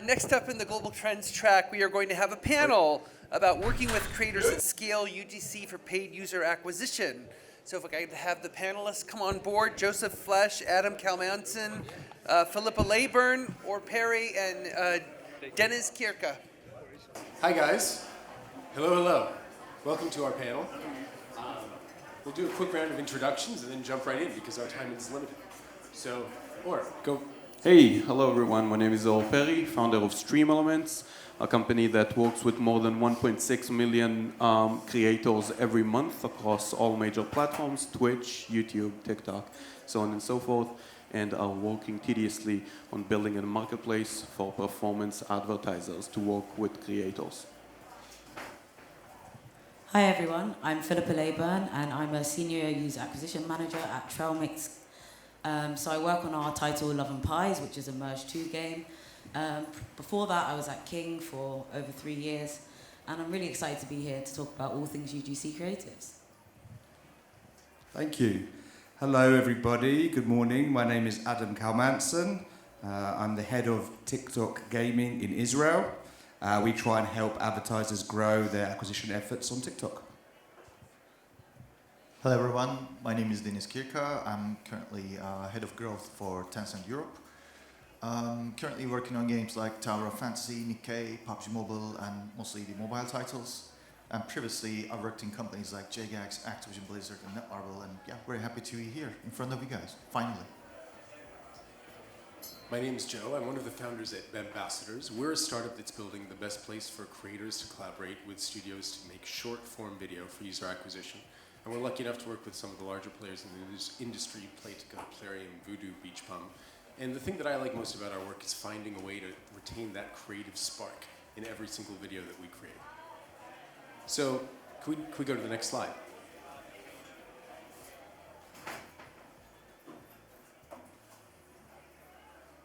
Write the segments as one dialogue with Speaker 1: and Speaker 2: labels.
Speaker 1: Next up in the Global Trends track, we are going to have a panel about working with creators at scale UGC for paid user acquisition. So if I could have the panelists come on board, Joseph Flesch, Adam Kalmanson, Philippa Layburn, or Perry, and Deniz Kirca.
Speaker 2: Hi guys. Hello, hello. Welcome to our panel. We'll do a quick round of introductions and then jump right in because our time is limited. So, go.
Speaker 3: Hey, hello everyone. My name is Perry, founder of StreamElements, a company that works with more than 1.6 million creators every month across all major platforms, Twitch, YouTube, TikTok, so on and so forth, and are working tediously on building a marketplace for performance advertisers to work with creators.
Speaker 4: Hi everyone, I'm Philippa Layburn and I'm a Senior User Acquisition Manager at Trailmix. So I work on our title Love and Pies, which is a Merge 2 game. Before that I was at King for over 3 years and I'm really excited to be here to talk about all things UGC creatives.
Speaker 5: Thank you. Hello everybody, good morning. My name is Adam Kalmanson. I'm the head of TikTok gaming in Israel. We try and help advertisers grow their acquisition efforts on TikTok.
Speaker 6: Hello everyone, my name is Deniz Kirca. I'm currently head of growth for Tencentv Europe. Currently working on games like Tower of Fantasy, Nikkei, PUBG Mobile, and mostly the mobile titles. And previously I worked in companies like JGAX, Activision Blizzard, and Netmarble, and yeah, very happy to be here in front of you guys, finally.
Speaker 2: My name is Joe. I'm one of the founders at Bambassadors. We're a startup that's building the best place for creators to collaborate with studios to make short-form video for user acquisition. And we're lucky enough to work with some of the larger players in the industry, Playtika, Plarium, Voodoo, Beach Bum. And the thing that I like most about our work is finding a way to retain that creative spark in every single video that we create. So, can we go to the next slide?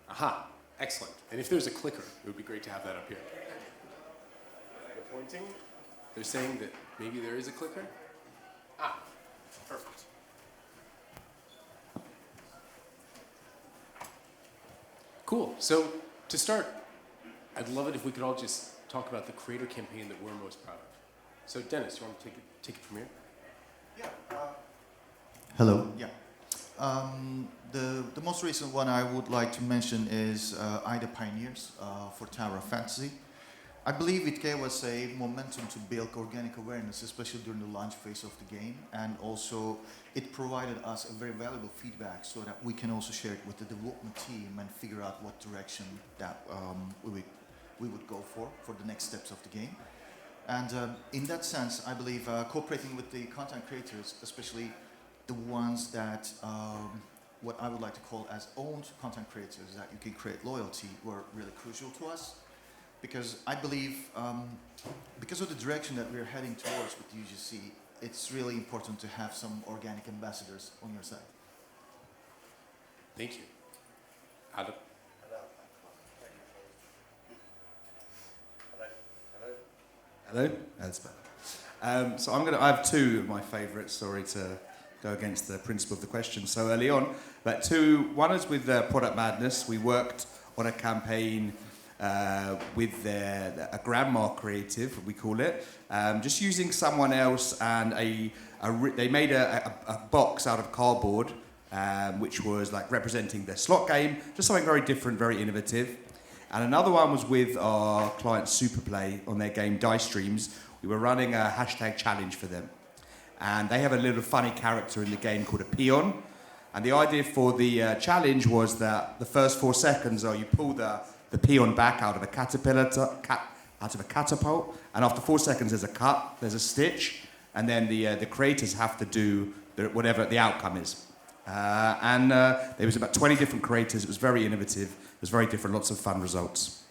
Speaker 2: Aha, excellent. And if there's a clicker, it would be great to have that up here. They're pointing. They're saying that maybe there is a clicker. Ah, perfect. Cool. So, to start, I'd love it if we could all just talk about the creator campaign that we're most proud of. So, Deniz, you want to take it from here?
Speaker 6: Yeah. Hello. Yeah. The most recent one I would like to mention is Ida Pioneers for Tower of Fantasy. I believe it gave us a momentum to build organic awareness, especially during the launch phase of the game, and also it provided us a very valuable feedback so that we can also share it with the development team and figure out what direction that we would go for the next steps of the game. And in that sense, I believe cooperating with the content creators, especially the ones that what I would like to call as owned content creators that you can create loyalty, were really crucial to us. Because I believe, because of the direction that we're heading towards with UGC, it's really important to have some organic ambassadors on your side.
Speaker 2: Thank you. Adam?
Speaker 5: Hello? That's better. So I have two of my favourites, sorry to go against the principle of the question so early on. But one is with Product Madness. We worked on a campaign with a grandma creative, we call it, just using someone else, and they made a box out of cardboard, which was like representing their slot game, just something very different, very innovative. And another one was with our client Superplay on their game Dice Streams. We were running a hashtag challenge for them. And they have a little funny character in the game called a peon. And the idea for the challenge was that the first 4 seconds you pull the peon back out of a catapult, and after 4 seconds there's a cut, there's a stitch, and then the creators have to do whatever the outcome is. There was about 20 different creators. It was very innovative. It was very different. Lots of fun results.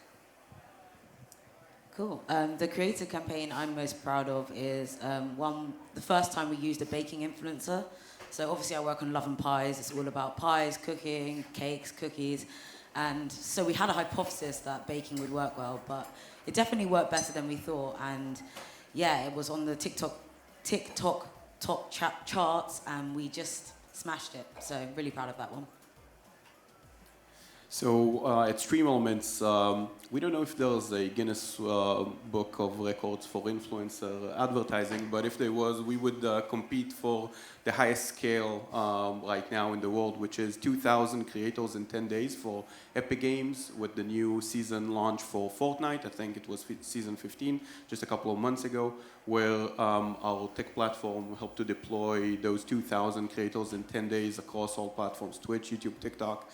Speaker 4: Cool. The creator campaign I'm most proud of is the first time we used a baking influencer. So obviously I work on Love and Pies. It's all about pies, cooking, cakes, cookies. And so we had a hypothesis that baking would work well, but it definitely worked better than we thought. And yeah, it was on the TikTok top charts, and we just smashed it. So really proud of that one.
Speaker 3: So at StreamElements, we don't know if there's a Guinness Book of Records for influencer advertising, but if there was, we would compete for the highest scale right now in the world, which is 2,000 creators in 10 days for Epic Games with the new season launch for Fortnite. I think it was season 15, just a couple of months ago, where our tech platform helped to deploy those 2,000 creators in 10 days across all platforms, Twitch, YouTube, TikTok.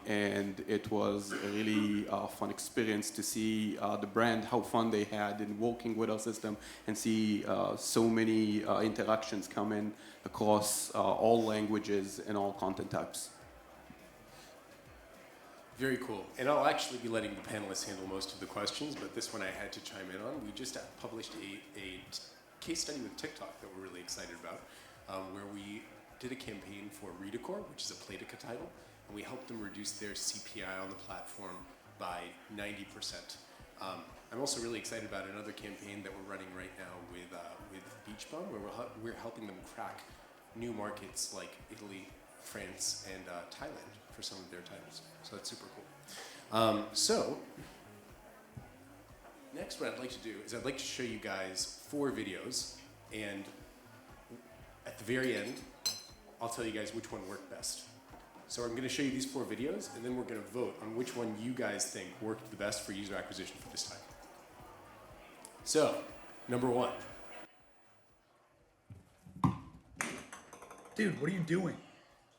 Speaker 3: And it was a really fun experience to see the brand, how fun they had in working with our system, and see so many interactions come in across all languages and all content types.
Speaker 2: Very cool. And I'll actually be letting the panelists handle most of the questions, but this one I had to chime in on. We just published a case study with TikTok that we're really excited about, where we did a campaign for Redecor, which is a Playtica title, and we helped them reduce their CPI on the platform by 90%. I'm also really excited about another campaign that we're running right now with Beach Bum, where we're helping them crack new markets like Italy, France, and Thailand for some of their titles. So that's super cool. So next what I'd like to do is I'd like to show you guys 4 videos, and at the very end, I'll tell you guys which one worked best. So I'm going to show you these 4 videos, and then we're going to vote on which one you guys think worked the best for user acquisition for this time. So, number 1.
Speaker 7: Dude, what are you doing?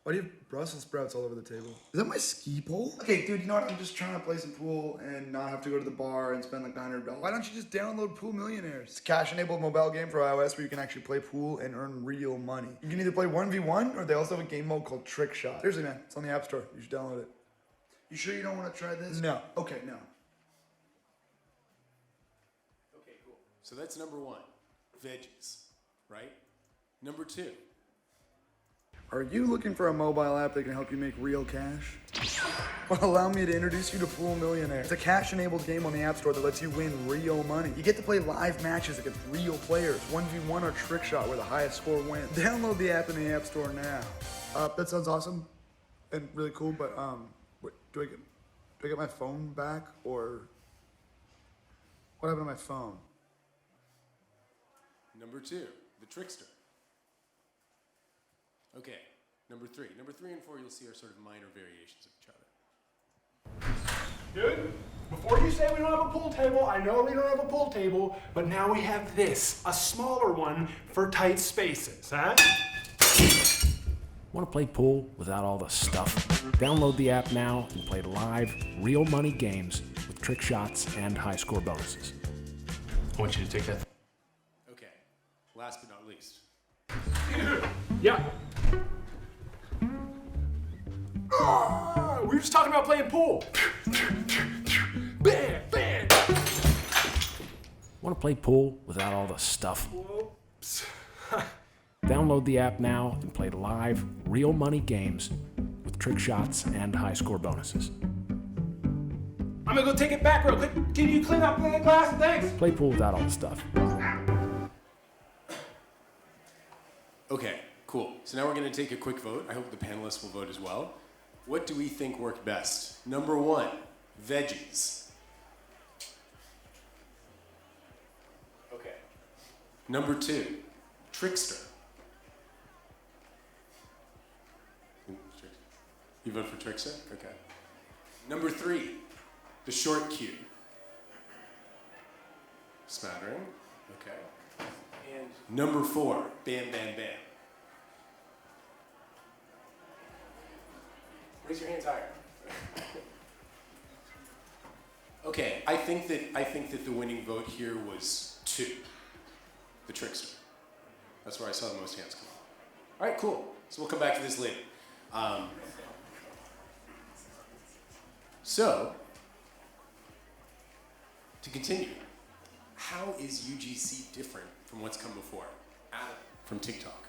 Speaker 7: Why do you have Brussels sprouts all over the table? Is that my ski pole? Okay, dude, you know what? I'm just trying to play some pool and not have to go to the bar and spend like $900. Why don't you just download Pool Millionaires? It's a cash-enabled mobile game for iOS where you can actually play pool and earn real money. You can either play 1v1 or they also have a game mode called Trick Shot. Seriously, man, it's on the App Store. You should download it. You sure you don't want to try this? No. Okay, no.
Speaker 2: Okay, cool. So that's number 1, veggies, right? Number 2.
Speaker 7: Are you looking for a mobile app that can help you make real cash? Well, allow me to introduce you to Pool Millionaire. It's a cash-enabled game on the App Store that lets you win real money. You get to play live matches against real players, 1v1 or Trick Shot where the highest score wins. Download the app in the App Store now. That sounds awesome and really cool, but wait, do I get my phone back, or what happened to my phone?
Speaker 2: Number 2, the trickster. Okay, number 3. Number 3 and 4 you'll see are sort of minor variations of each other.
Speaker 8: Dude, before you say we don't have a pool table, I know we don't have a pool table, but now we have this, a smaller one for tight spaces, huh?
Speaker 9: Want to play pool without all the stuff? Download the app now and play live, real money games with trick shots and high score bonuses.
Speaker 8: I want you to take that.
Speaker 2: Okay, last but not least.
Speaker 8: Yeah. We were just talking about playing pool. Bam, bam.
Speaker 9: Want to play pool without all the stuff?
Speaker 8: Whoops.
Speaker 9: Download the app now and play live, real money games with trick shots and high score bonuses.
Speaker 8: I'm gonna go take it back real quick. Can you clean up the glass? Thanks.
Speaker 9: Play pool without all the stuff.
Speaker 2: Okay, cool. So now we're going to take a quick vote. I hope the panelists will vote as well. What do we think worked best? Number 1, veggies. Okay. Number 2, trickster. You vote for trickster? Okay. Number 3, the short cue. Smattering. Okay. And number 4, bam, bam, bam. Raise your hands higher. Okay, I think that the winning vote here was 2, the trickster. That's where I saw the most hands come up. All right, cool. So we'll come back to this later. So, to continue, how is UGC different from what's come before? Adam, from TikTok.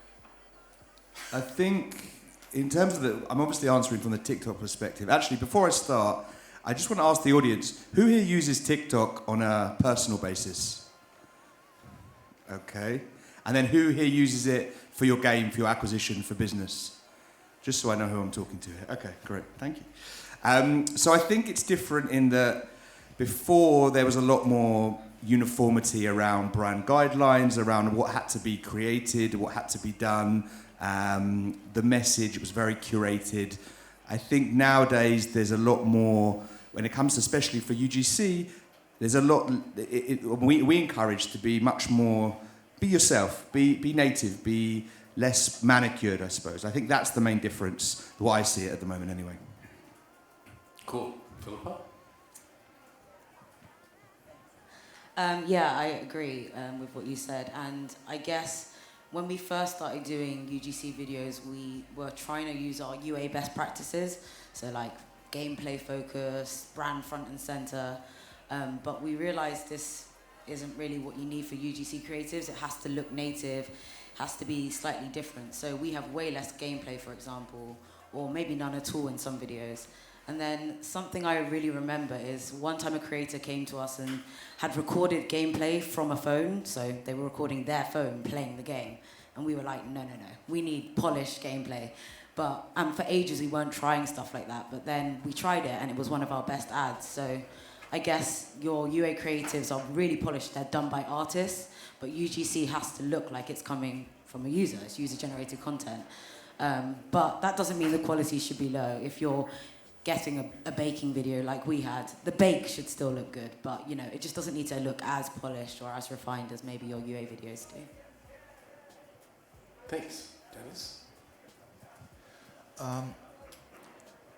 Speaker 5: I think, in terms of I'm obviously answering from the TikTok perspective. Actually, before I start, I just want to ask the audience, who here uses TikTok on a personal basis? Okay. And then who here uses it for your game, for your acquisition, for business? Just so I know who I'm talking to here. Okay, great. Thank you. So I think it's different in that before there was a lot more uniformity around brand guidelines, around what had to be created, what had to be done. The message was very curated. I think nowadays there's a lot more, when it comes to, especially for UGC, there's a lot, we encourage to be much more, be yourself, be native, be less manicured, I suppose. I think that's the main difference, the way I see it at the moment anyway.
Speaker 2: Cool. Philippa?
Speaker 4: Yeah, I agree with what you said. And I guess when we first started doing UGC videos, we were trying to use our UA best practices. So like gameplay focus, brand front and center. But we realized this isn't really what you need for UGC creatives. It has to look native, has to be slightly different. So we have way less gameplay, for example, or maybe none at all in some videos. And then something I really remember is one time a creator came to us and had recorded gameplay from a phone. So they were recording their phone playing the game. And we were like, no, we need polished gameplay. But for ages we weren't trying stuff like that. But then we tried it and it was one of our best ads. So I guess your UA creatives are really polished. They're done by artists. But UGC has to look like it's coming from a user. It's user-generated content. But that doesn't mean the quality should be low. If you're getting a baking video like we had, the bake should still look good, but you know, it just doesn't need to look as polished or as refined as maybe your UA videos do.
Speaker 2: Thanks. Deniz?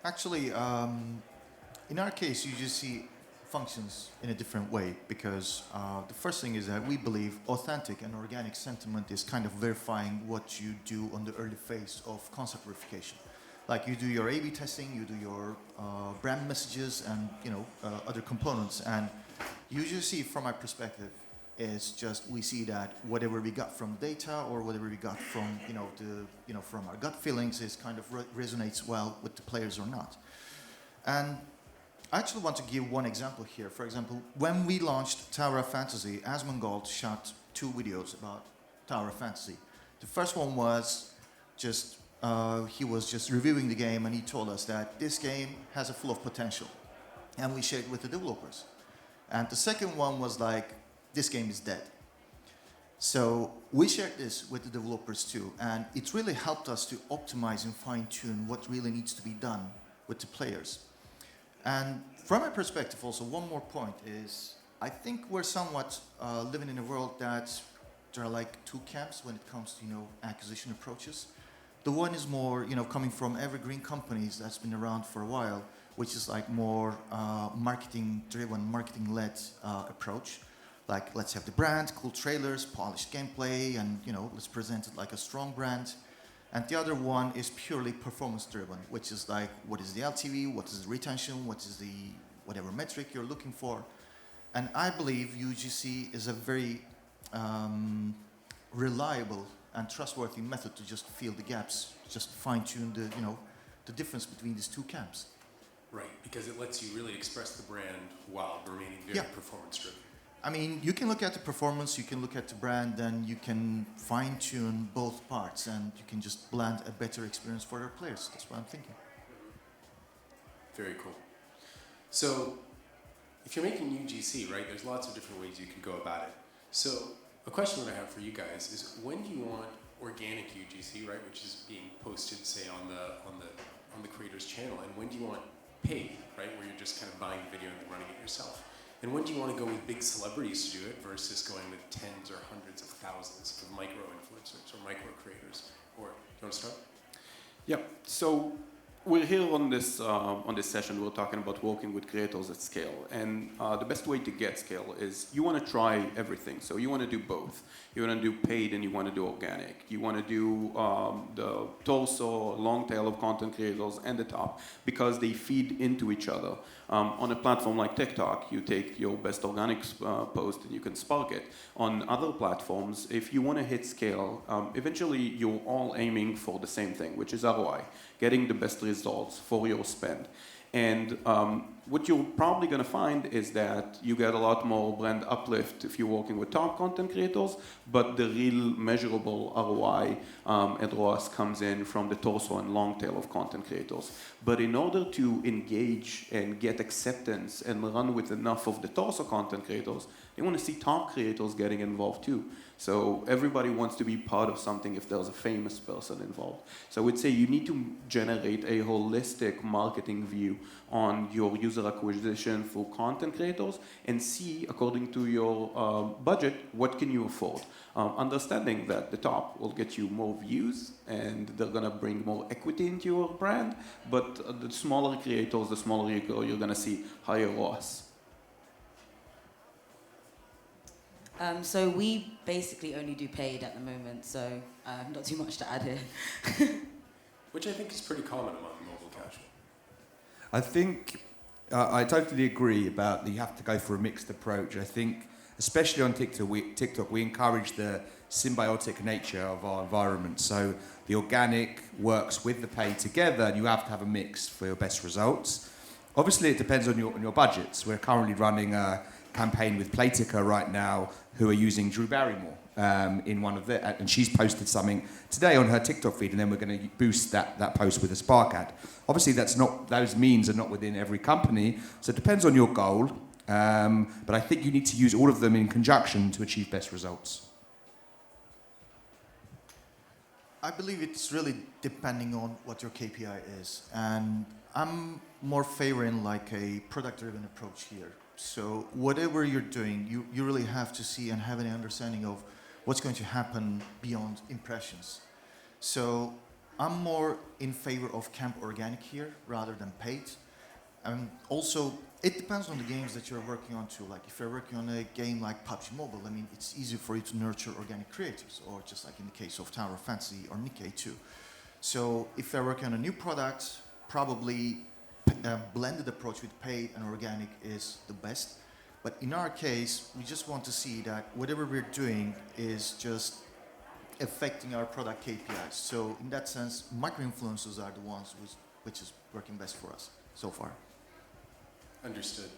Speaker 6: Actually, in our case, UGC functions in a different way because the first thing is that we believe authentic and organic sentiment is kind of verifying what you do on the early phase of concept verification. Like you do your A/B testing, you do your brand messages and other components. And UGC, from my perspective, is just we see that whatever we got from data or whatever we got from from our gut feelings is kind of resonates well with the players or not. And I actually want to give one example here. For example, when we launched Tower of Fantasy, Asmongold shot 2 videos about Tower of Fantasy. The first one was just he was just reviewing the game and he told us that this game has a full of potential. And we shared with the developers. And the second one was like, this game is dead. So we shared this with the developers too. And it really helped us to optimize and fine tune what really needs to be done with the players. And from my perspective also, one more point is, I think we're somewhat living in a world that there are like 2 camps when it comes to acquisition approaches. The one is more, coming from evergreen companies that's been around for a while, which is like more marketing-driven, marketing-led approach. Like, let's have the brand, cool trailers, polished gameplay, and let's present it like a strong brand. And the other one is purely performance-driven, which is like, what is the LTV, what is the retention, what is the whatever metric you're looking for. And I believe UGC is a very reliable and trustworthy method to just fill the gaps, just fine-tune the difference between these 2 camps.
Speaker 2: Right, because it lets you really express the brand while remaining very performance-driven.
Speaker 6: I mean, you can look at the performance, you can look at the brand, and you can fine-tune both parts, and you can just blend a better experience for our players. That's what I'm thinking.
Speaker 2: Very cool. So, if you're making UGC, right, there's lots of different ways you can go about it. So, a question that I have for you guys is, when do you want organic UGC, right, which is being posted, say, on the creator's channel, and when do you want paid, right, where you're just kind of buying the video and then running it yourself? And when do you want to go with big celebrities to do it versus going with tens or hundreds of thousands of micro-influencers or micro-creators? Or, do you want to start?
Speaker 3: Yeah, so we're here on this session, we're talking about working with creators at scale. And the best way to get scale is you want to try everything. So you want to do both. You want to do paid and you want to do organic. You want to do the torso, long tail of content creators and the top because they feed into each other. On a platform like TikTok, you take your best organic post and you can spark it. On other platforms, if you want to hit scale, eventually you're all aiming for the same thing, which is ROI, getting the best results for your spend. And what you're probably going to find is that you get a lot more brand uplift if you're working with top content creators, but the real measurable ROI and ROAS comes in from the torso and long tail of content creators. But in order to engage and get acceptance and run with enough of the torso content creators, they want to see top creators getting involved too. So everybody wants to be part of something if there's a famous person involved. So I would say you need to generate a holistic marketing view on your user acquisition for content creators and see, according to your budget, what can you afford. Understanding that the top will get you more views and they're going to bring more equity into your brand, but the smaller creators, the smaller you go, you're going to see higher ROAS.
Speaker 4: So we basically only do paid at the moment, so not too much to add here.
Speaker 2: Which I think is pretty common among mobile casual.
Speaker 5: I think I totally agree about that you have to go for a mixed approach. I think, especially on TikTok, we encourage the symbiotic nature of our environment. So the organic works with the paid together, and you have to have a mix for your best results. Obviously, it depends on your budgets. We're currently running a campaign with Playtika right now, who are using Drew Barrymore in one of their, and she's posted something today on her TikTok feed, and then we're going to boost that post with a Spark ad. Obviously, those means are not within every company, so it depends on your goal. But I think you need to use all of them in conjunction to achieve best results.
Speaker 6: I believe it's really depending on what your KPI is, and I'm more favoring like a product-driven approach here. So whatever you're doing, you really have to see and have an understanding of what's going to happen beyond impressions. So I'm more in favor of camp organic here rather than paid. Also, it depends on the games that you're working on too. Like if you're working on a game like PUBG Mobile, I mean, it's easy for you to nurture organic creatives, or just like in the case of Tower of Fantasy or Nikkei too. So if you're working on a new product, probably blended approach with paid and organic is the best. But in our case, we just want to see that whatever we're doing is just affecting our product KPIs. So in that sense, micro-influencers are the ones which is working best for us so far.
Speaker 2: Understood.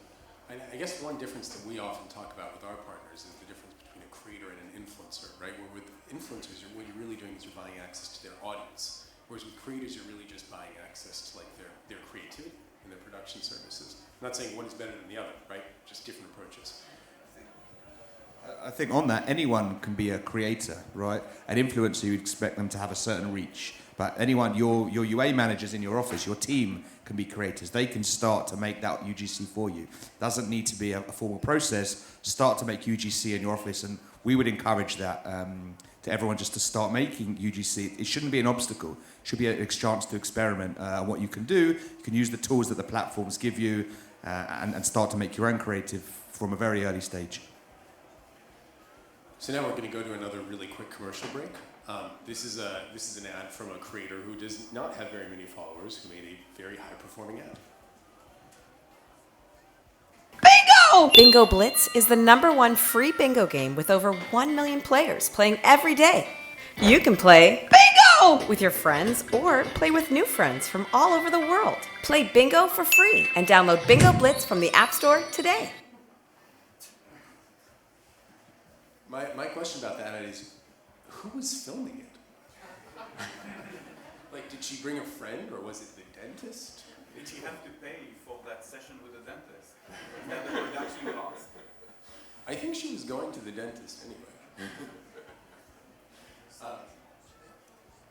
Speaker 2: I guess one difference that we often talk about with our partners is the difference between a creator and an influencer, right? Where with influencers, what you're really doing is you're buying access to their audience. Whereas with creators, you're really just buying access to like their creativity and their production services. I'm not saying one is better than the other, right? Just different approaches.
Speaker 5: I think on that, anyone can be a creator, right? An influencer, you'd expect them to have a certain reach. But anyone, your UA managers in your office, your team can be creators. They can start to make that UGC for you. Doesn't need to be a formal process. Start to make UGC in your office, and we would encourage that to everyone just to start making UGC. It shouldn't be an obstacle. It should be a chance to experiment what you can do. You can use the tools that the platforms give you and start to make your own creative from a very early stage.
Speaker 2: So now we're going to go to another really quick commercial break. This is an ad from a creator who does not have very many followers, who made a very high-performing ad.
Speaker 10: Bingo! Bingo Blitz is the #1 free bingo game with over 1 million players playing every day. You can play bingo with your friends or play with new friends from all over the world. Play bingo for free and download Bingo Blitz from the App Store today.
Speaker 2: My question about that is, who was filming it? Like, did she bring a friend, or was it the dentist?
Speaker 11: Did she have to pay for that session with the dentist? Is that the production cost?
Speaker 2: I think she was going to the dentist anyway.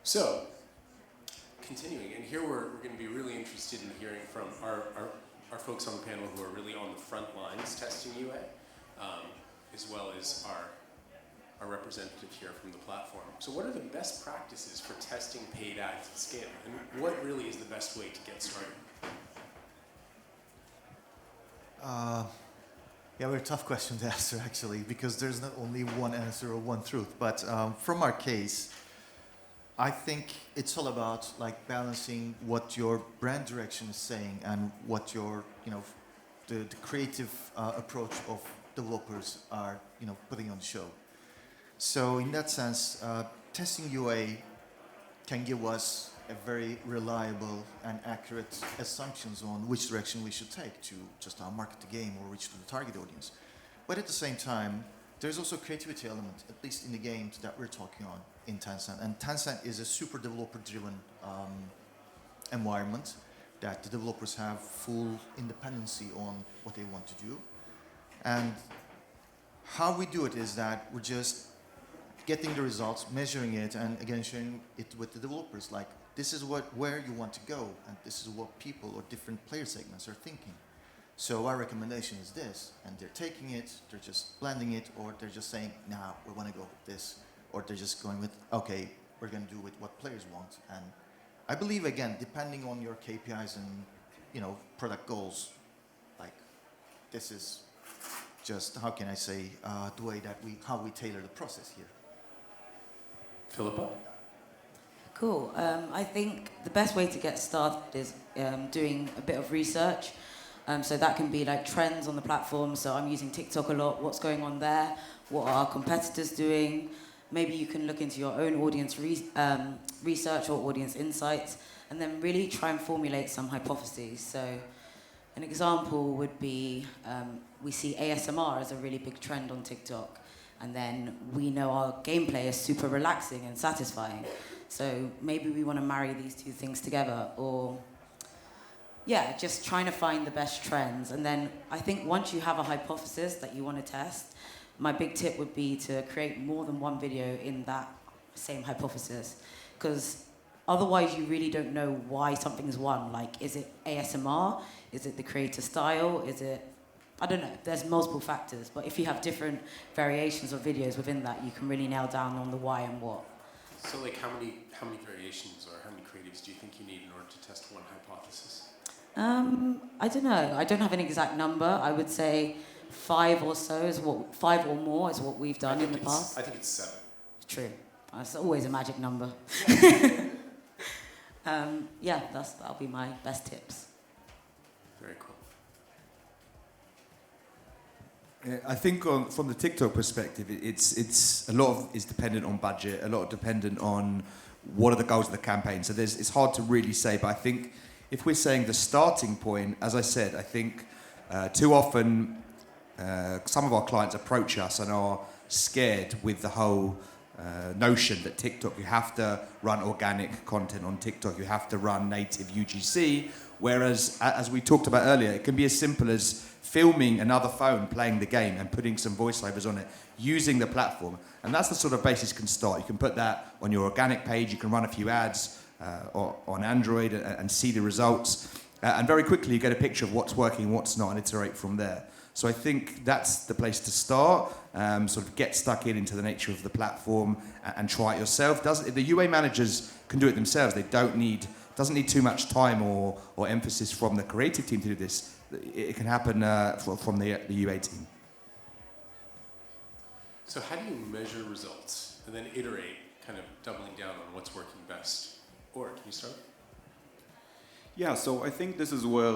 Speaker 2: So, continuing, and here we're going to be really interested in hearing from our folks on the panel who are really on the front lines testing UA, as well as our representative here from the platform. So what are the best practices for testing paid ads at scale? And what really is the best way to get started?
Speaker 6: Yeah, very tough question to answer actually, because there's not only one answer or one truth. But from our case, I think it's all about like balancing what your brand direction is saying and what your, the creative approach of developers are, putting on the show. So in that sense, testing UA can give us a very reliable and accurate assumptions on which direction we should take to just market the game or reach to the target audience. But at the same time, there's also a creativity element, at least in the games that we're talking on in Tencent. And Tencent is a super developer-driven environment that the developers have full independency on what they want to do. And how we do it is that we're just getting the results, measuring it, and again sharing it with the developers. Like, this is where you want to go, and this is what people or different player segments are thinking. So our recommendation is this, and they're taking it, they're just blending it, or they're just saying, nah, we want to go with this, or they're just going with, okay, we're going to do with what players want. And I believe, again, depending on your KPIs and product goals, like, this is just, how can I say, the way that how we tailor the process here.
Speaker 2: Philippa?
Speaker 4: Cool. I think the best way to get started is doing a bit of research. So that can be like trends on the platform. So I'm using TikTok a lot. What's going on there? What are our competitors doing? Maybe you can look into your own audience research or audience insights, and then really try and formulate some hypotheses. So an example would be we see ASMR as a really big trend on TikTok, and then we know our gameplay is super relaxing and satisfying. So maybe we want to marry these two things together, or yeah, just trying to find the best trends. And then I think once you have a hypothesis that you want to test, my big tip would be to create more than one video in that same hypothesis, because otherwise you really don't know why something's won. Like, is it ASMR? Is it the creator style? Is it, I don't know, there's multiple factors, but if you have different variations of videos within that, you can really nail down on the why and what.
Speaker 2: So like how many variations or how many creatives do you think you need in order to test one hypothesis?
Speaker 4: I don't know. I don't have an exact number. I would say 5 or more is what we've done in the past.
Speaker 2: I think it's 7.
Speaker 4: True. That's always a magic number. Yeah, that'll be my best tips.
Speaker 2: Very cool.
Speaker 5: I think from the TikTok perspective, it's a lot is dependent on budget, a lot dependent on what are the goals of the campaign. So it's hard to really say, but I think if we're saying the starting point, as I said, I think too often some of our clients approach us and are scared with the whole notion that TikTok, you have to run organic content on TikTok, you have to run native UGC, whereas, as we talked about earlier, it can be as simple as filming another phone playing the game and putting some voiceovers on it, using the platform. And that's the sort of basis you can start. You can put that on your organic page, you can run a few ads on Android and see the results. And very quickly you get a picture of what's working, what's not, and iterate from there. So I think that's the place to start, sort of get stuck into the nature of the platform and try it yourself. The UA managers can do it themselves. They doesn't need too much time or emphasis from the creative team to do this. It can happen from the UA team.
Speaker 2: So how do you measure results and then iterate, kind of doubling down on what's working best? Or can you start?
Speaker 3: Yeah, so I think this is where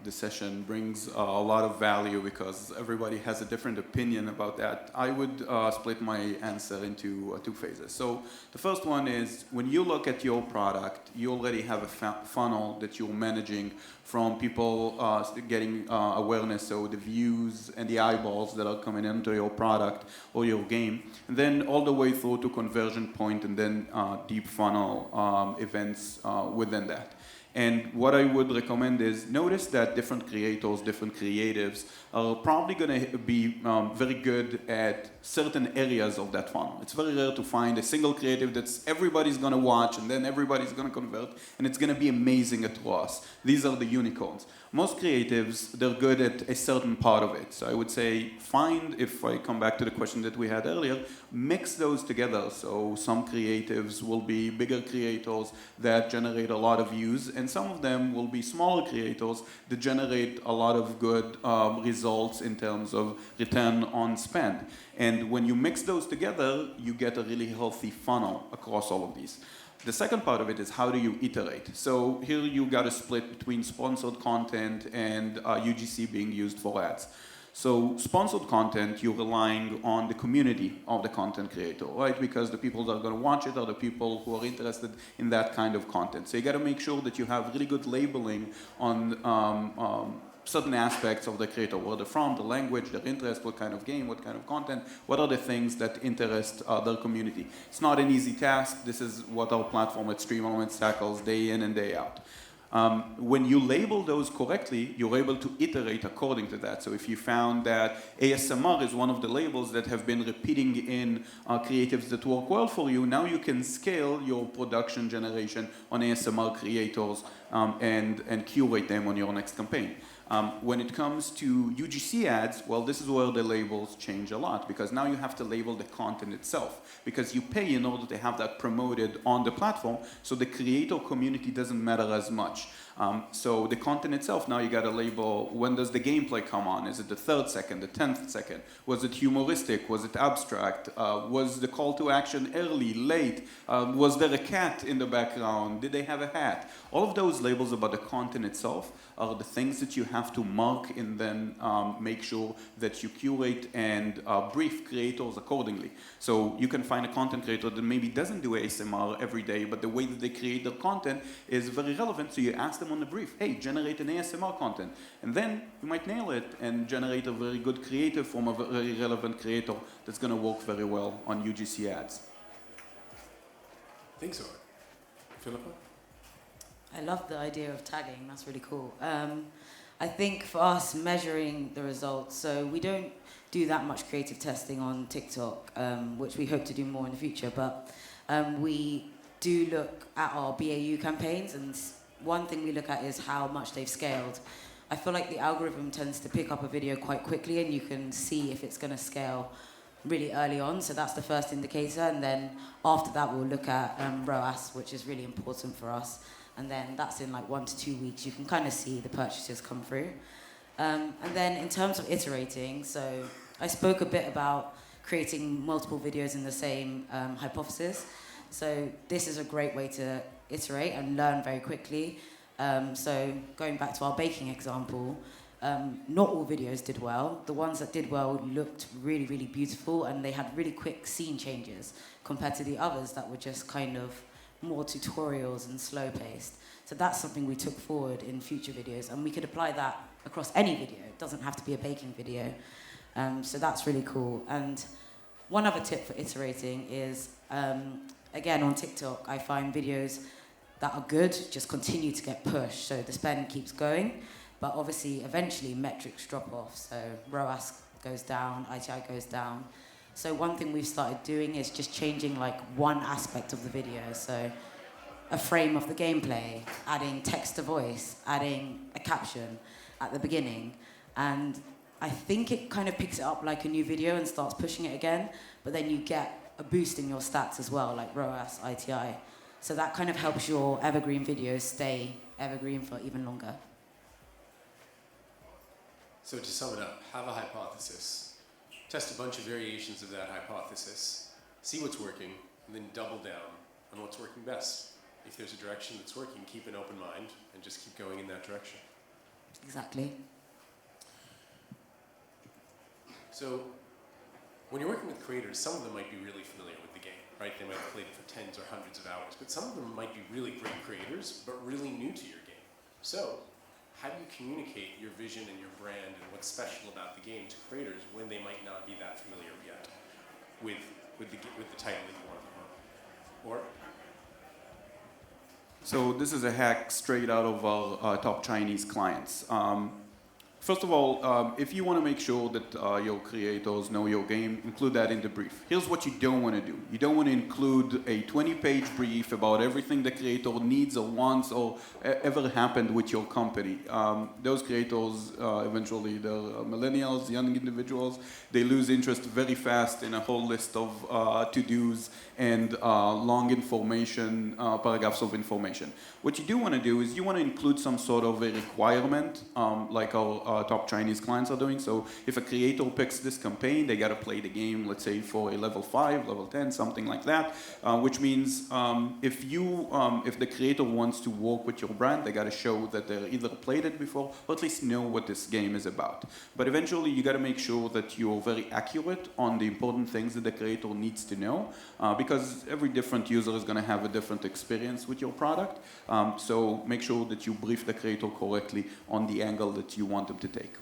Speaker 3: the session brings a lot of value, because everybody has a different opinion about that. I would split my answer into 2 phases. So the first one is, when you look at your product, you already have a funnel that you're managing from people getting awareness, so the views and the eyeballs that are coming into your product or your game, and then all the way through to conversion point, and then deep funnel events within that. And what I would recommend is notice that different creators, different creatives are probably going to be very good at certain areas of that funnel. It's very rare to find a single creative that's everybody's going to watch and then everybody's going to convert and it's going to be amazing at ROAS. These are the unicorns. Most creatives, they're good at a certain part of it. So I would say find, if I come back to the question that we had earlier, mix those together. So some creatives will be bigger creators that generate a lot of views, and some of them will be smaller creators that generate a lot of good results in terms of return on spend. And when you mix those together, you get a really healthy funnel across all of these. The second part of it is, how do you iterate? So here you got a split between sponsored content and UGC being used for ads. So sponsored content, you're relying on the community of the content creator, right? Because the people that are going to watch it are the people who are interested in that kind of content. So you got to make sure that you have really good labeling on certain aspects of the creator, where they're from, the language, their interest, what kind of game, what kind of content, what are the things that interest their community. It's not an easy task. This is what our platform at StreamElements tackles day in and day out. When you label those correctly, you're able to iterate according to that. So if you found that ASMR is one of the labels that have been repeating in creatives that work well for you, now you can scale your production generation on ASMR creators and curate them on your next campaign. When it comes to UGC ads, well, this is where the labels change a lot, because now you have to label the content itself, because you pay in order to have that promoted on the platform, so the creator community doesn't matter as much. So the content itself, now you got to label, when does the gameplay come on? Is it the 3rd second, the 10th second? Was it humoristic? Was it abstract? Was the call to action early, late? Was there a cat in the background? Did they have a hat? All of those labels about the content itself are the things that you have to mark and then make sure that you curate and brief creators accordingly. So you can find a content creator that maybe doesn't do ASMR every day, but the way that they create their content is very relevant, so you ask them on the brief, hey, generate an ASMR content. And then you might nail it and generate a very good creative from a very relevant creator that's going to work very well on UGC ads.
Speaker 2: I think so. Philippa?
Speaker 4: I love the idea of tagging. That's really cool. I think for us, measuring the results, so we don't do that much creative testing on TikTok, which we hope to do more in the future, but we do look at our BAU campaigns, and one thing we look at is how much they've scaled. I feel like the algorithm tends to pick up a video quite quickly, and you can see if it's going to scale really early on, so that's the first indicator, and then after that we'll look at ROAS, which is really important for us. And then that's in like 1 to 2 weeks. You can kind of see the purchases come through. And then in terms of iterating, so I spoke a bit about creating multiple videos in the same hypothesis. So this is a great way to iterate and learn very quickly. So going back to our baking example, not all videos did well. The ones that did well looked really, really beautiful, and they had really quick scene changes compared to the others that were just kind of more tutorials and slow-paced. So that's something we took forward in future videos, and we could apply that across any video. It doesn't have to be a baking video. So that's really cool. And one other tip for iterating is, again, on TikTok, I find videos that are good just continue to get pushed, so the spend keeps going, but obviously, eventually, metrics drop off. So ROAS goes down, ITI goes down. So one thing we've started doing is just changing like one aspect of the video. So a frame of the gameplay, adding text to voice, adding a caption at the beginning. And I think it kind of picks it up like a new video and starts pushing it again, but then you get a boost in your stats as well, like ROAS, ITI. So that kind of helps your evergreen videos stay evergreen for even longer.
Speaker 2: So to sum it up, have a hypothesis. Test a bunch of variations of that hypothesis, see what's working, and then double down on what's working best. If there's a direction that's working, keep an open mind and just keep going in that direction.
Speaker 4: Exactly.
Speaker 2: So when you're working with creators, some of them might be really familiar with the game, right? They might have played it for tens or hundreds of hours, but some of them might be really great creators, but really new to your game. So how do you communicate your vision and your brand and what's special about the game to creators when they might not be that familiar yet with the title that you want to promote? Or?
Speaker 3: So this is a hack straight out of our top Chinese clients. First of all, if you want to make sure that your creators know your game, include that in the brief. Here's what you don't want to do. You don't want to include a 20-page brief about everything the creator needs or wants or ever happened with your company. Those creators, eventually, they're millennials, young individuals. They lose interest very fast in a whole list of to-dos and long information, paragraphs of information. What you do want to do is you want to include some sort of a requirement, like our top Chinese clients are doing. So if a creator picks this campaign, they got to play the game, let's say for a level 5, level 10, something like that, which means if the creator wants to work with your brand, they got to show that they either played it before or at least know what this game is about. But eventually you got to make sure that you're very accurate on the important things that the creator needs to know, because every different user is going to have a different experience with your product. So make sure that you brief the creator correctly on the angle that you want them to take.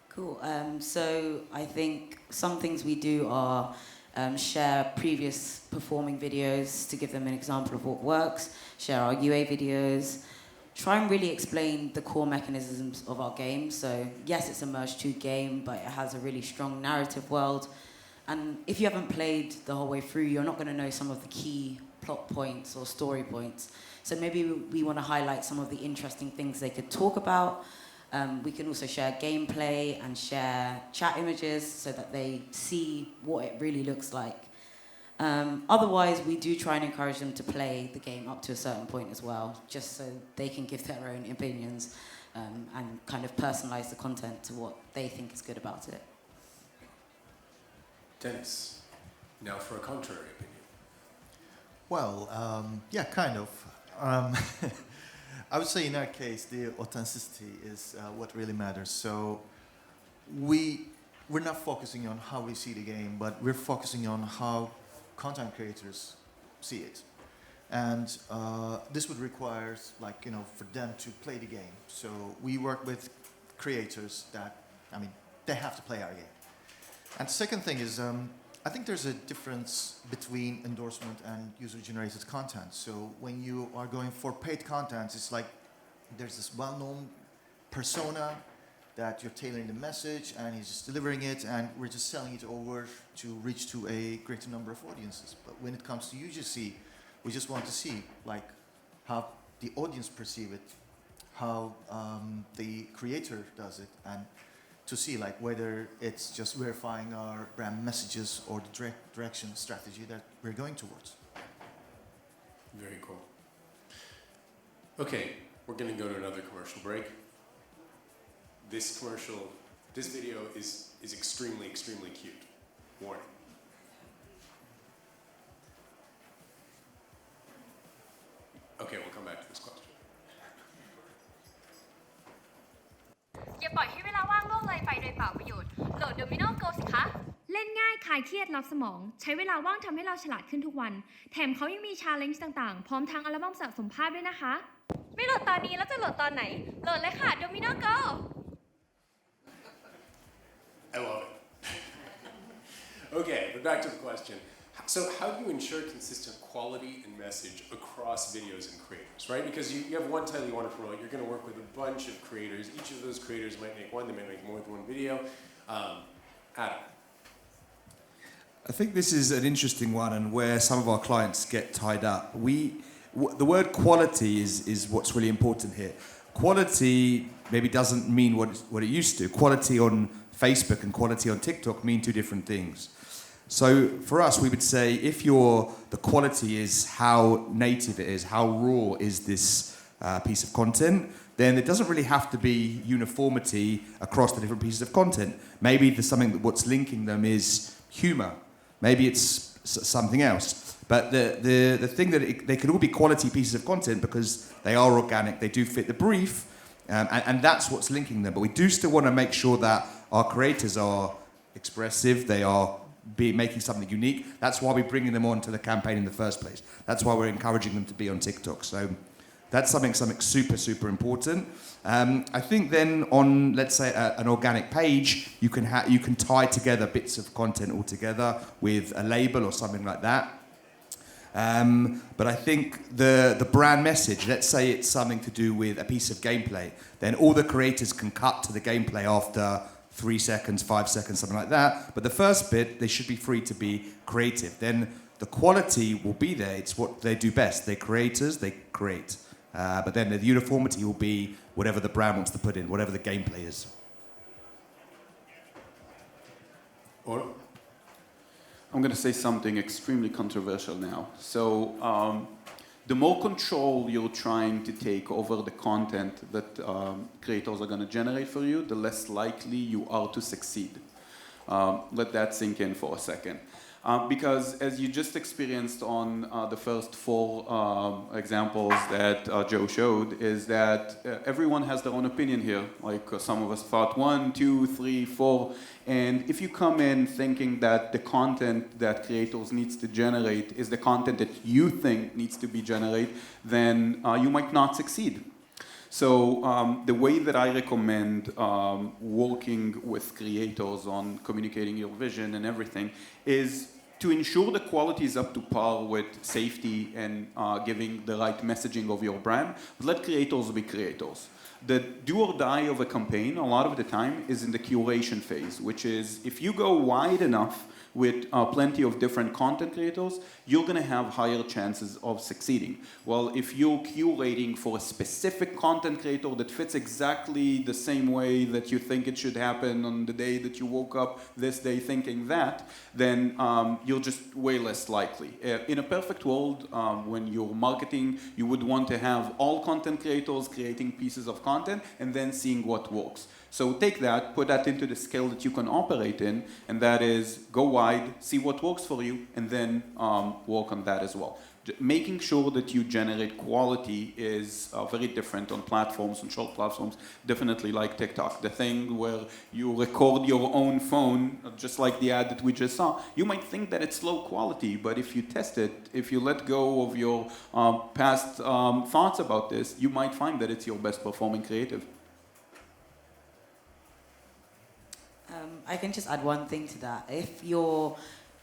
Speaker 4: Cool. So I think some things we do are share previous performing videos to give them an example of what works, share our UA videos, try and really explain the core mechanisms of our game. So yes, it's a Merge 2 game, but it has a really strong narrative world. And if you haven't played the whole way through, you're not going to know some of the key plot points or story points. So maybe we want to highlight some of the interesting things they could talk about. We can also share gameplay and share chat images so that they see what it really looks like. Otherwise, we do try and encourage them to play the game up to a certain point as well, just so they can give their own opinions and kind of personalize the content to what they think is good about it.
Speaker 2: Deniz, now for a contrary opinion.
Speaker 6: Well, yeah, kind of. I would say in our case, the authenticity is what really matters. So we're not focusing on how we see the game, but we're focusing on how content creators see it. And this would require, like, for them to play the game. So we work with creators that, they have to play our game. And the second thing is, I think there's a difference between endorsement and user-generated content. So when you are going for paid content, it's like there's this well-known persona that you're tailoring the message and he's just delivering it and we're just selling it over to reach to a greater number of audiences. But when it comes to UGC, we just want to see like how the audience perceive it, how the creator does it, and to see like whether it's just verifying our brand messages or the direction strategy that we're going towards.
Speaker 2: Very cool. Okay, we're going to go to another commercial break. This video is extremely, extremely cute. Warning. Okay, we'll come back to this question.
Speaker 12: อย่าปล่อยให้เวลาว่างล่วงเลยไปโดยเปล่าประโยชน์โหลด Domino Go สิคะเล่นง่ายคลายเครียดรับสมองใช้เวลาว่างทำให้เราฉลาดขึ้นทุกวันแถมเขายังมี challenge ต่างๆพร้อมทั้งอัลบั้มสะสมภาพด้วยนะคะไม่โหลดตอนนี้แล้วจะโหลดตอนไหนโหลดเลยค่ะ Domino Go
Speaker 2: I love it. Okay, but back to the question. So how do you ensure consistent quality and message across videos and creators, right? Because you have one title you want to promote, you're going to work with a bunch of creators. Each of those creators might make one, they might make more than one video. Adam.
Speaker 5: I think this is an interesting one and where some of our clients get tied up. The word quality is what's really important here. Quality maybe doesn't mean what it used to. Quality on Facebook and quality on TikTok mean two different things. So for us, we would say if the quality is how native it is, how raw is this piece of content, then it doesn't really have to be uniformity across the different pieces of content. Maybe there's something that what's linking them is humor. Maybe it's something else. But the thing that they could all be quality pieces of content because they are organic, they do fit the brief, and that's what's linking them. But we do still want to make sure that our creators are expressive, they are making something unique. That's why we're bringing them onto the campaign in the first place. That's why we're encouraging them to be on TikTok. So that's something super, super important. I think then on, let's say, an organic page, you can tie together bits of content all together with a label or something like that. But I think the brand message, let's say it's something to do with a piece of gameplay, then all the creators can cut to the gameplay after 3 seconds, 5 seconds, something like that. But the first bit, they should be free to be creative. Then the quality will be there. It's what they do best. They're creators, they create. But then the uniformity will be whatever the brand wants to put in, whatever the gameplay is.
Speaker 2: Or?
Speaker 3: I'm going to say something extremely controversial now. So the more control you're trying to take over the content that creators are going to generate for you, the less likely you are to succeed. Let that sink in for a second. Because as you just experienced on the first 4 examples that Joe showed, is that everyone has their own opinion here. Like some of us thought 1, 2, 3, 4. And if you come in thinking that the content that creators needs to generate is the content that you think needs to be generated, then you might not succeed. So the way that I recommend working with creators on communicating your vision and everything is to ensure the quality is up to par with safety and giving the right messaging of your brand. But let creators be creators. The do or die of a campaign, a lot of the time, is in the curation phase, which is if you go wide enough with plenty of different content creators, you're going to have higher chances of succeeding. Well, if you're curating for a specific content creator that fits exactly the same way that you think it should happen on the day that you woke up this day thinking that, then you're just way less likely. In a perfect world, when you're marketing, you would want to have all content creators creating pieces of content and then seeing what works. So take that, put that into the scale that you can operate in, and that is go wide, see what works for you, and then work on that as well. Making sure that you generate quality is very different on platforms, on short platforms, definitely like TikTok. The thing where you record your own phone, just like the ad that we just saw, you might think that it's low quality, but if you test it, if you let go of your past thoughts about this, you might find that it's your best performing creative.
Speaker 4: I can just add one thing to that. If you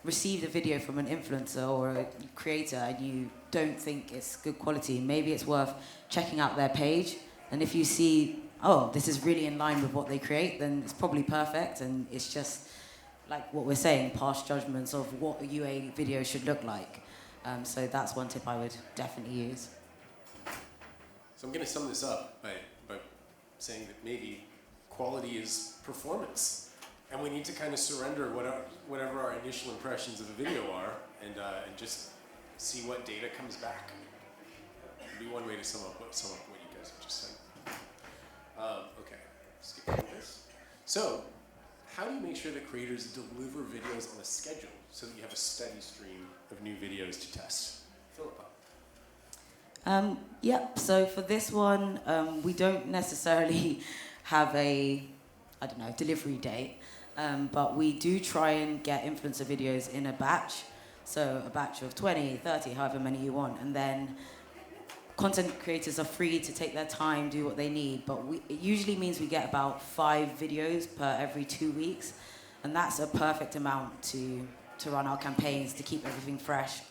Speaker 4: received a video from an influencer or a creator and you don't think it's good quality, maybe it's worth checking out their page. And if you see, oh, this is really in line with what they create, then it's probably perfect. And it's just like what we're saying, past judgments of what a UA video should look like. So that's one tip I would definitely use.
Speaker 2: So I'm going to sum this up by saying that maybe quality is performance. And we need to kind of surrender whatever our initial impressions of a video are and just see what data comes back. That'd be one way to sum up what you guys have just said. Okay, skip over this. So, how do you make sure that creators deliver videos on a schedule so that you have a steady stream of new videos to test? Philippa.
Speaker 4: Yep, so for this one, we don't necessarily have a, delivery date. But we do try and get influencer videos in a batch. So a batch of 20, 30, however many you want. And then content creators are free to take their time, do what they need. But it usually means we get about 5 videos per every 2 weeks. And that's a perfect amount to run our campaigns, to keep everything fresh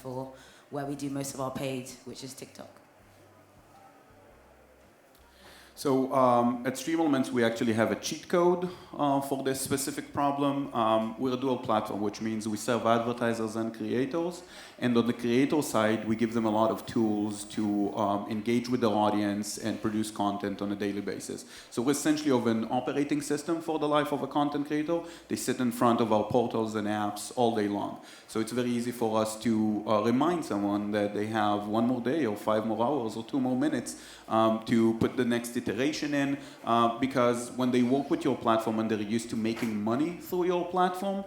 Speaker 4: for where we do most of our paid, which is TikTok.
Speaker 3: So at StreamElements, we actually have a cheat code for this specific problem. We're a dual platform, which means we serve advertisers and creators. And on the creator side, we give them a lot of tools to engage with their audience and produce content on a daily basis. So we're essentially of an operating system for the life of a content creator. They sit in front of our portals and apps all day long. So it's very easy for us to remind someone that they have 1 more day or 5 more hours or 2 more minutes to put the next iteration in, because when they work with your platform and they're used to making money through your platform,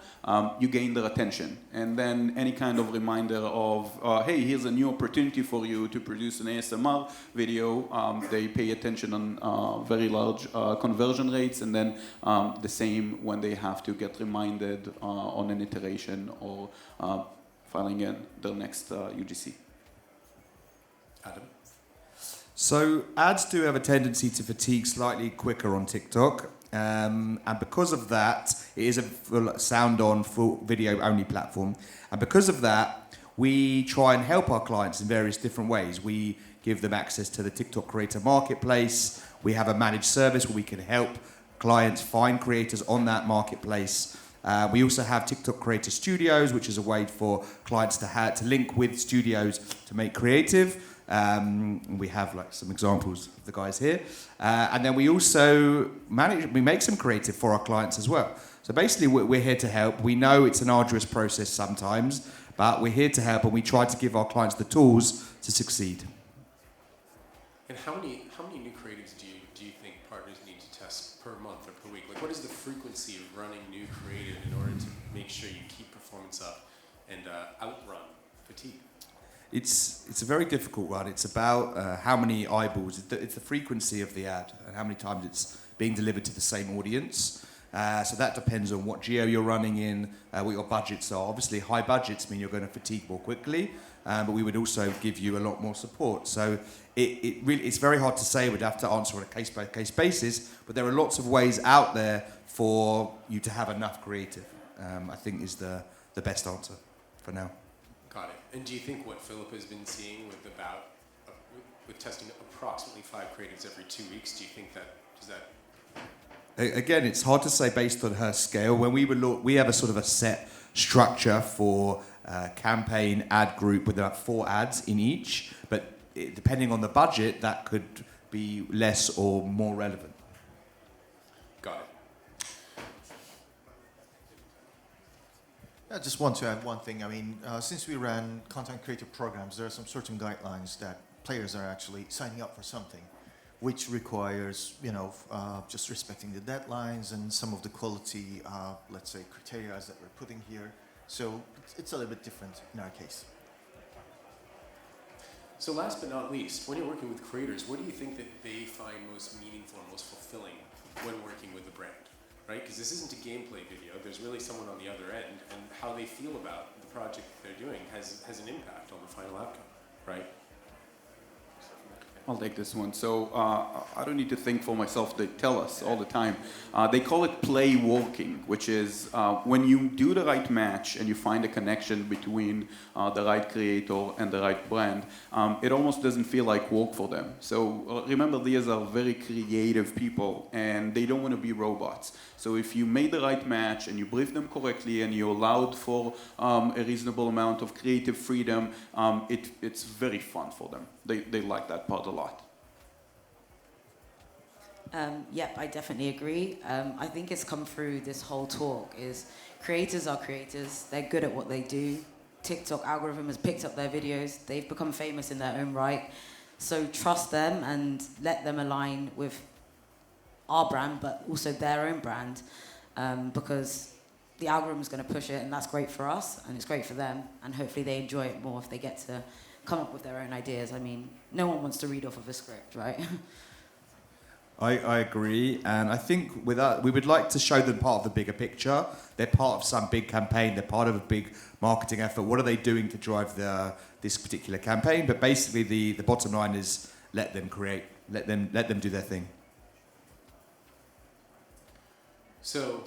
Speaker 3: you gain their attention. And then any kind of reminder of, hey, here's a new opportunity for you to produce an ASMR video, they pay attention on very large conversion rates, and then the same when they have to get reminded on an iteration or filing in their next UGC.
Speaker 2: Adam?
Speaker 5: So ads do have a tendency to fatigue slightly quicker on TikTok. And because of that, it is a full sound-on, full video-only platform. And because of that, we try and help our clients in various different ways. We give them access to the TikTok Creator Marketplace. We have a managed service where we can help clients find creators on that marketplace. We also have TikTok Creator Studios, which is a way for clients to link with studios to make creative. We have like some examples of the guys here. And then we also make some creative for our clients as well. So basically we're here to help. We know it's an arduous process sometimes, But we're here to help, and we try to give our clients the tools to succeed.
Speaker 2: And how many new creatives do you think partners need to test per month or per week? Like, what is the frequency of running new creative in order to make sure you keep performance up and outrun fatigue?
Speaker 5: It's a very difficult one. It's about how many eyeballs. It's the frequency of the ad and how many times it's being delivered to the same audience. So that depends on what geo you're running in, what your budgets are. Obviously, high budgets mean you're going to fatigue more quickly, but we would also give you a lot more support. So it's very hard to say. We'd have to answer on a case-by-case basis, but there are lots of ways out there for you to have enough creative, I think is the best answer for now.
Speaker 2: Got it. And do you think what Philippa has been seeing with testing approximately 5 creatives every 2 weeks, do you think does that...
Speaker 5: Again, it's hard to say based on her scale. When we have a sort of a set structure for campaign ad group with about 4 ads in each, but depending on the budget, that could be less or more relevant.
Speaker 2: Got it.
Speaker 6: I just want to add one thing. I mean, since we ran content creator programs, there are some certain guidelines that players are actually signing up for something, which requires, just respecting the deadlines and some of the quality, let's say, criteria that we're putting here. So it's a little bit different in our case.
Speaker 2: So last but not least, when you're working with creators, what do you think that they find most meaningful and most fulfilling when working with the brand? Right? Because this isn't a gameplay video. There's really someone on the other end, and how they feel about the project that they're doing has an impact on the final outcome, right?
Speaker 3: I'll take this one. So I don't need to think for myself. They tell us all the time. They call it play walking, which is when you do the right match and you find a connection between the right creator and the right brand, it almost doesn't feel like work for them. So remember, these are very creative people, and they don't want to be robots. So if you made the right match and you briefed them correctly and you allowed for a reasonable amount of creative freedom, it's very fun for them. They like that part a lot.
Speaker 4: Yep, I definitely agree. I think it's come through this whole talk is creators are creators. They're good at what they do. TikTok algorithm has picked up their videos. They've become famous in their own right. So trust them and let them align with our brand, but also their own brand, because the algorithm is going to push it, and that's great for us, and it's great for them, and hopefully they enjoy it more if they get to come up with their own ideas. I mean, no one wants to read off of a script, right?
Speaker 5: I agree, and I think with that, we would like to show them part of the bigger picture. They're part of some big campaign. They're part of a big marketing effort. What are they doing to drive this particular campaign? But basically, the bottom line is let them create, let them do their thing.
Speaker 2: So,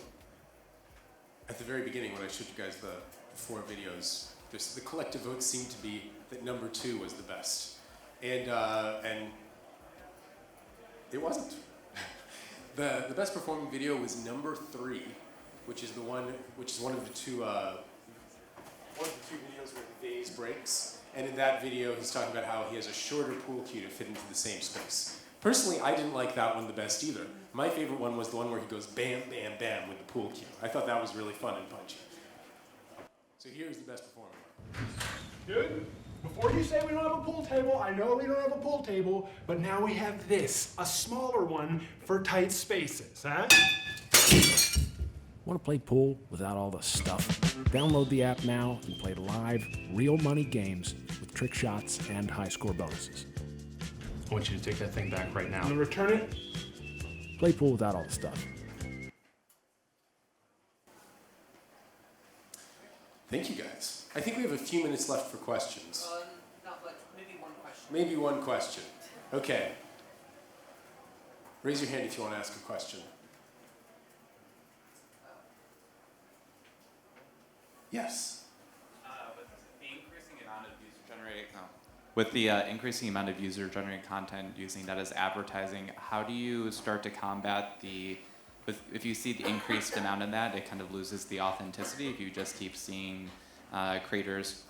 Speaker 2: at the very beginning, when I showed you guys the 4 videos, the collective votes seemed to be that number 2 was the best, and it wasn't. The best performing video was number 3, which is one of the two videos where the vase breaks, and in that video he's talking about how he has a shorter pool cue to fit into the same space. Personally, I didn't like that one the best either. My favorite one was the one where he goes bam, bam, bam with the pool cue. I thought that was really fun and punchy. So here's the best performing one.
Speaker 8: Dude, before you say we don't have a pool table, I know we don't have a pool table, but now we have this, a smaller one for tight spaces, huh?
Speaker 9: Want to play pool without all the stuff? Download the app now and play live, real money games with trick shots and high score bonuses.
Speaker 8: I want you to take that thing back right now. I'm gonna return it.
Speaker 9: Play pool without all the stuff.
Speaker 2: Thank you, guys. I think we have a few minutes left for questions.
Speaker 1: Not much, maybe one question.
Speaker 2: Maybe one question. Okay. Raise your hand if you want to ask a question. Yes.
Speaker 13: With the increasing amount of user-generated content using that as advertising, how do you start to combat if you see the increased amount in that, it kind of loses the authenticity if you just keep seeing creators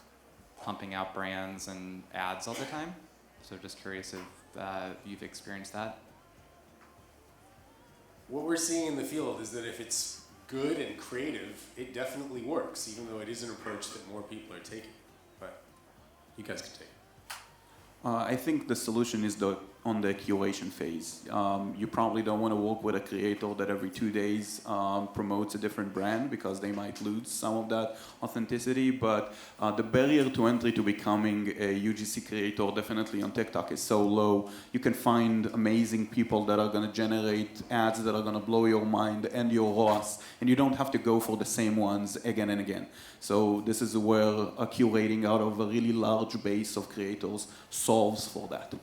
Speaker 13: pumping out brands and ads all the time? So just curious if you've experienced that.
Speaker 2: What we're seeing in the field is that if it's good and creative, it definitely works, even though it is an approach that more people are taking. But you guys can take it.
Speaker 3: I think the solution is on the curation phase. You probably don't want to work with a creator that every 2 days promotes a different brand because they might lose some of that authenticity. But the barrier to entry to becoming a UGC creator definitely on TikTok is so low. You can find amazing people that are going to generate ads that are going to blow your mind and your ROAS, and you don't have to go for the same ones again and again. So this is where curating out of a really large base of creators solves for that.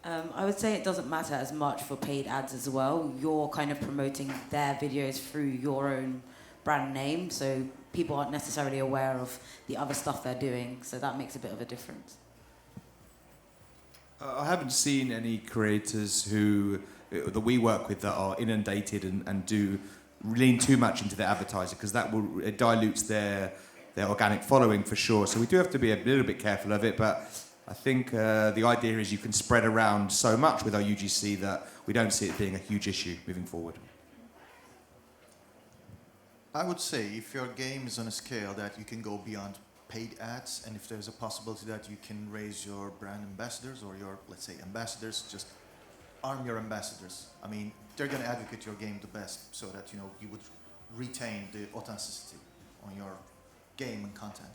Speaker 4: I would say it doesn't matter as much for paid ads as well. You're kind of promoting their videos through your own brand name, so people aren't necessarily aware of the other stuff they're doing, so that makes a bit of a difference.
Speaker 5: I haven't seen any creators that we work with that are inundated and do lean too much into the advertiser, because it dilutes their organic following for sure. So we do have to be a little bit careful of it, but I think the idea is you can spread around so much with our UGC that we don't see it being a huge issue moving forward.
Speaker 6: I would say if your game is on a scale that you can go beyond paid ads, and if there's a possibility that you can raise your brand ambassadors or your, let's say, ambassadors, just arm your ambassadors. I mean, they're going to advocate your game the best so that, you would retain the authenticity on your game and content.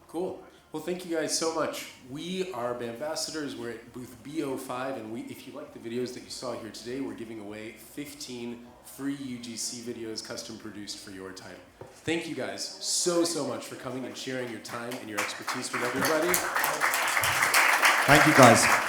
Speaker 2: Cool. Well, thank you guys so much. We are Bambassadors. We're at booth B05, and if you like the videos that you saw here today, we're giving away 15 free UGC videos custom produced for your title. Thank you guys so much for coming and sharing your time and your expertise with everybody.
Speaker 5: Thank you guys.